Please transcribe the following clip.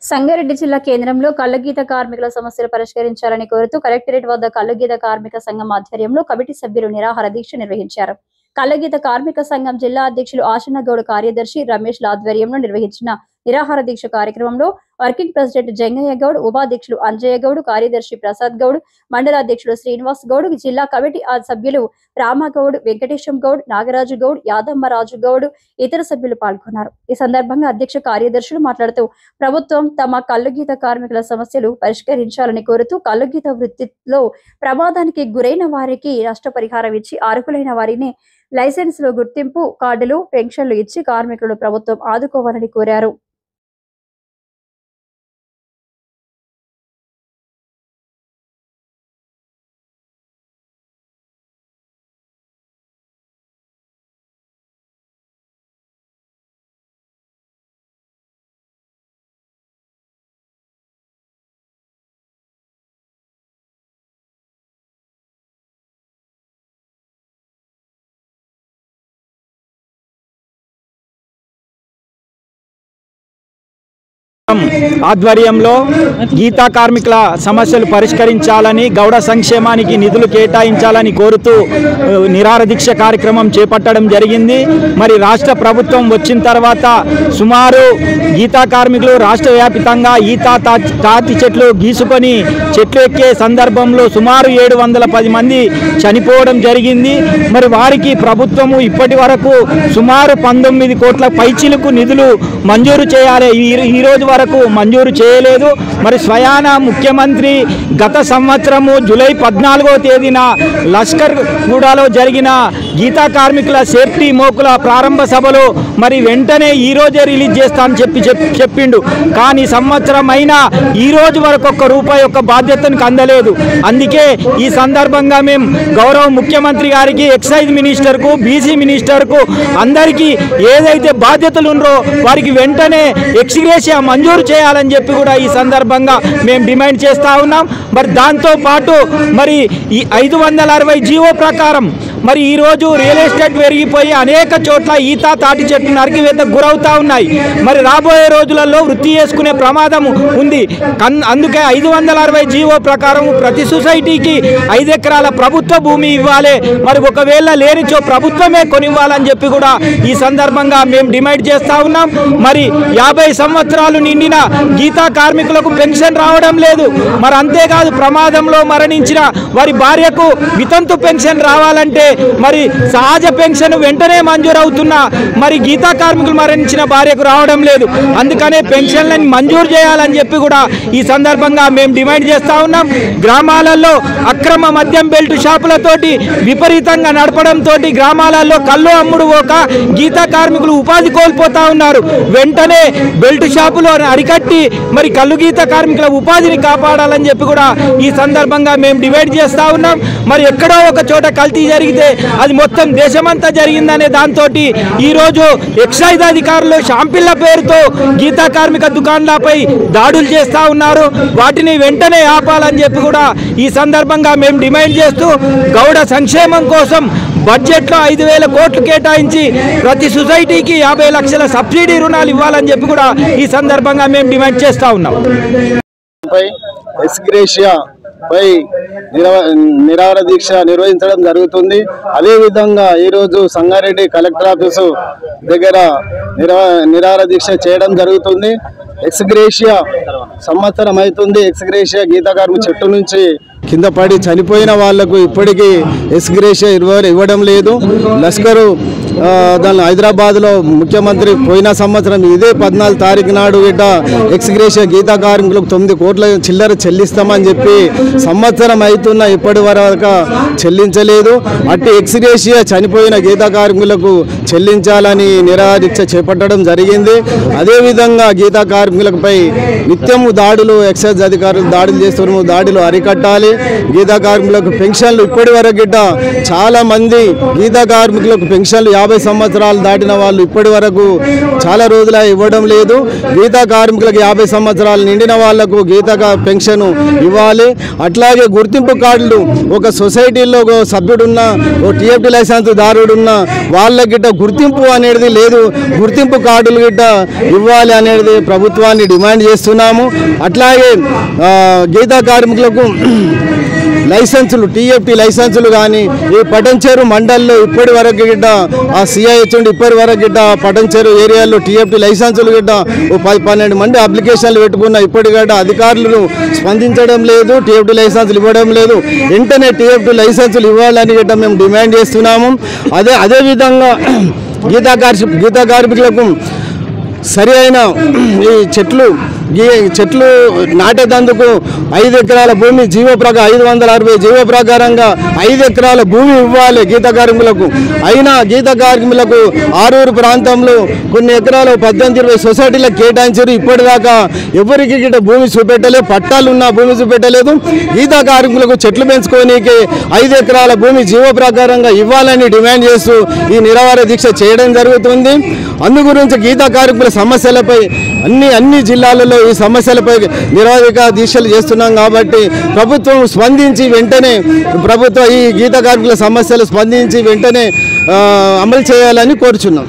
సంగారెడ్డి జిల్లా కేంద్రంలో కళ్ళగీత కార్మికుల సమస్యలు పరిష్కరించాలని కోరుతూ కలెక్టరేట్ వద్ద కళ్ళగీత కార్మిక సంఘం ఆధ్వర్యంలో కమిటీ సభ్యులు నిరాహార దీక్ష నిర్వహించారు. కళ్ళగీత కార్మిక సంఘం జిల్లా అధ్యక్షులు ఆశన్నగౌడ్, కార్యదర్శి రమేష్ ఆధ్వర్యంలో నిర్వహించిన నిరాహార దీక్ష కార్యక్రమంలో వర్కింగ్ ప్రెసిడెంట్ జంగయ్య గౌడ్, ఉపాధ్యక్షులు అంజయ్య గౌడ్, కార్యదర్శి ప్రసాద్ గౌడ్, మండలాధ్యక్షులు శ్రీనివాస్ గౌడ్, జిల్లా కమిటీ సభ్యులు రామగౌడ్, వెంకటేశం గౌడ్, నాగరాజు గౌడ్, యాదమ్మరాజు గౌడ్, ఇతర సభ్యులు పాల్గొన్నారు. ఈ సందర్భంగా అధ్యక్ష కార్యదర్శులు మాట్లాడుతూ ప్రభుత్వం తమ కళ్ళగీత కార్మికుల సమస్యలు పరిష్కరించాలని కోరుతూ కళ్ళగీత వృత్తిలో ప్రమాదానికి గురైన వారికి నష్టపరిహారం ఇచ్చి అర్హులైన వారిని లైసెన్సులు, గుర్తింపు కార్డులు, పెన్షన్లు ఇచ్చి కార్మికులను ప్రభుత్వం ఆదుకోవాలని కోరారు. ఆధ్వర్యంలో గీతా కార్మికుల సమస్యలు పరిష్కరించాలని, గౌడ సంక్షేమానికి నిధులు కేటాయించాలని కోరుతూ నిరాహార దీక్ష కార్యక్రమం చేపట్టడం జరిగింది. మరి రాష్ట్ర ప్రభుత్వం వచ్చిన తర్వాత సుమారు గీతా కార్మికులు రాష్ట్ర వ్యాప్తంగా తాటి చెట్లు గీసుకొని చెట్లు ఎక్కే సందర్భంలో సుమారు 710 మంది చనిపోవడం జరిగింది. మరి వారికి ప్రభుత్వము ఇప్పటి వరకు సుమారు 19 కోట్ల పైచిలకు నిధులు మంజూరు చేయాలి. ఈ రోజు వరకు మంజూరు చేయలేదు. మరి స్వయాన ముఖ్యమంత్రి గత సంవత్సరము జూలై 14వ తేదీన లష్కర్ గూడలో జరిగిన గీతా కార్మికుల సేఫ్టీ మోకుల ప్రారంభ సభలో మరి వెంటనే ఈ రోజే రిలీజ్ చేస్తా అని చెప్పిండు. కానీ సంవత్సరం అయినా ఈ రోజు వరకు ఒక్క రూపాయి ఒక్క బాధ్యతను అందలేదు. అందుకే ఈ సందర్భంగా మేము గౌరవ ముఖ్యమంత్రి గారికి, ఎక్సైజ్ మినిస్టర్కు, బీసీ మినిస్టర్కు అందరికీ ఏదైతే బాధ్యతలు ఉన్నారో వారికి వెంటనే ఎక్స్గ్రేషియా మంజూరు చేయాలని చెప్పి కూడా ఈ సందర్భంగా మేము డిమాండ్ చేస్తూ ఉన్నాం. మరి దాంతోపాటు మరి ఈ 560 జీవో ప్రకారం మరి ఈరోజు రియల్ ఎస్టేట్ పెరిగిపోయి అనేక చోట్ల ఈత తాటి చెట్లు నరికివేతకు గురవుతూ ఉన్నాయి. మరి రాబోయే రోజులలో వృత్తి చేసుకునే ప్రమాదం ఉంది. అందుకే 560 జీవో ప్రకారం ప్రతి సొసైటీకి 5 ఎకరాల ప్రభుత్వ భూమి ఇవ్వాలి. మరి ఒకవేళ లేనిచో ప్రభుత్వమే కొనివ్వాలని చెప్పి కూడా ఈ సందర్భంగా మేము డిమాండ్ చేస్తూ ఉన్నాం. మరి 50 సంవత్సరాలు నిండిన గీతా కార్మికులకు పెన్షన్ రావడం లేదు. మరి అంతేకాదు, ప్రమాదంలో మరణించిన వారి భార్యకు వితంతు పెన్షన్ రావాలంటే మరి సహజ పెన్షన్ వెంటనే మంజూరు అవుతున్నా మరి గీతా కార్మికులు మరణించిన భార్యకు రావడం లేదు. అందుకనే పెన్షన్లను మంజూరు చేయాలని చెప్పి కూడా ఈ సందర్భంగా మేము డిమాండ్ చేస్తూ ఉన్నాం. గ్రామాలలో అక్రమ మద్యం బెల్ట్ షాపులతోటి విపరీతంగా నడపడంతో గ్రామాలలో కళ్ళు అమ్ముడు పోక గీతా కార్మికులు ఉపాధి కోల్పోతా ఉన్నారు. వెంటనే బెల్ట్ షాపులు అరికట్టి మరి కళ్ళు గీత కార్మికుల ఉపాధిని కాపాడాలని చెప్పి కూడా ఈ సందర్భంగా మేము డిమాండ్ చేస్తూ ఉన్నాం. మరి ఎక్కడో ఒక చోట కల్తీ జరిగితే అది మొత్తం దేశమంతా జరిగిందనే దాంతో ఈరోజు ఎక్సైజ్ అధికారులు షాంపిళ్ల పేరుతో గీతా కార్మిక దుకాణాలపై దాడులు చేస్తూ ఉన్నారు. వాటిని వెంటనే ఆపాలని చెప్పి కూడా ఈ సందర్భంగా మేము డిమాండ్ చేస్తూ గౌడ సంక్షేమం కోసం బడ్జెట్లో 5,000 కోట్లు కేటాయించి ప్రతి సొసైటీకి 50 లక్షల సబ్సిడీ రుణాలు ఇవ్వాలని చెప్పి కూడా ఈ సందర్భంగా మేము డిమాండ్ చేస్తూ ఉన్నాం. పై నిరాహార దీక్ష నిర్వహించడం జరుగుతుంది. అదేవిధంగా ఈరోజు సంగారెడ్డి కలెక్టర్ ఆఫీసు దగ్గర నిరాహార దీక్ష చేయడం జరుగుతుంది. ఎక్స్గ్రేషియా సంవత్సరం అవుతుంది. ఎక్స్గ్రేషియా గీతా కార్మిక చెట్టు నుంచి కింద పడి చనిపోయిన వాళ్లకు ఇప్పటికీ ఎక్స్గ్రేషియా ఇవ్వడం లేదు. లష్కరు దాని హైదరాబాద్లో ముఖ్యమంత్రి పోయిన సంవత్సరం ఇదే 14 తారీఖు నాడు గిట్ట ఎక్స్గ్రేషియా గీతా కార్మికులకు 9 కోట్ల చిల్లర చెల్లిస్తామని చెప్పి సంవత్సరం అవుతున్నా ఇప్పటి వరకు చెల్లించలేదు. అట్టి ఎక్స్గ్రేషియా చనిపోయిన గీతా కార్మికులకు చెల్లించాలని నిరాహార దీక్ష చేపట్టడం జరిగింది. అదేవిధంగా గీతా కార్మికులపై నిత్యము దాడులు, ఎక్సైజ్ అధికారులు దాడులు చేస్తున్నారు. దాడులు అరికట్టాలి. గీతా కార్మికులకు పెన్షన్లు ఇప్పటి వరకు గిట్ట చాలా మంది గీతా కార్మికులకు పెన్షన్లు 50 సంవత్సరాలు దాటిన వాళ్ళు ఇప్పటి వరకు చాలా రోజులు ఇవ్వడం లేదు. గీతా కార్మికులకు 50 సంవత్సరాలు నిండిన వాళ్లకు గీతా పెన్షన్ ఇవ్వాలి. అట్లాగే గుర్తింపు కార్డులు ఒక సొసైటీలో ఒక సభ్యుడున్న ఓ టీఎఫ్టీ లైసెన్స్ దారుడున్న వాళ్ళకి గిట్ట గుర్తింపు అనేది లేదు. గుర్తింపు కార్డులు గిట్ట ఇవ్వాలి అనేది ప్రభుత్వాన్ని డిమాండ్ చేస్తున్నాము. అట్లాగే గీతా కార్మికులకు లైసెన్సులు టీఎఫ్టీ లైసెన్సులు కానీ ఈ పటంచేరు మండల్లో ఇప్పటి వరకు గిట్ట ఆ సిఐహెచ్ ఉండి ఇప్పటి వరకు గిట్ట పటంచేరు ఏరియాలో టీఎఫ్టీ లైసెన్సులు గిట్ట 12 మంది అప్లికేషన్లు పెట్టుకున్న ఇప్పటి గట్ట అధికారులు స్పందించడం లేదు, టీఎఫ్టీ లైసెన్సులు ఇవ్వడం లేదు. వెంటనే టీఎఫ్టీ లైసెన్సులు ఇవ్వాలని గిట్ట మేము డిమాండ్ చేస్తున్నాము. అదేవిధంగా గీతా కార్మికులకు సరి అయిన ఈ చెట్లు నాటేందుకు 5 ఎకరాల భూమి 560 జీవో ప్రకారంగా 5 ఎకరాల భూమి ఇవ్వాలి గీత కార్మికులకు. అయినా గీత కార్మికులకు ఆరూరు ప్రాంతంలో కొన్ని ఎకరాలు 18-20 సొసైటీలకు కేటాయించారు. ఇప్పటిదాకా ఎవరికి గిట్ట భూమి చూపెట్టలేదు, పట్టాలు ఉన్న భూమి చూపెట్టలేదు. గీత కార్మికులకు చెట్లు పెంచుకోనికి 5 ఎకరాల భూమి జీవో ప్రకారంగా ఇవ్వాలని డిమాండ్ చేస్తూ ఈ నిరాహార దీక్ష చేయడం జరుగుతుంది. అందు గురించి గీత కార్మికుల సమస్యలపై అన్ని జిల్లాలలో ఈ సమస్యలపై నిరాధిక దీక్షలు చేస్తున్నాం. కాబట్టి ప్రభుత్వం స్పందించి వెంటనే ఈ గీత కార్మికుల సమస్యలు స్పందించి వెంటనే అమలు చేయాలని కోరుచున్నాం.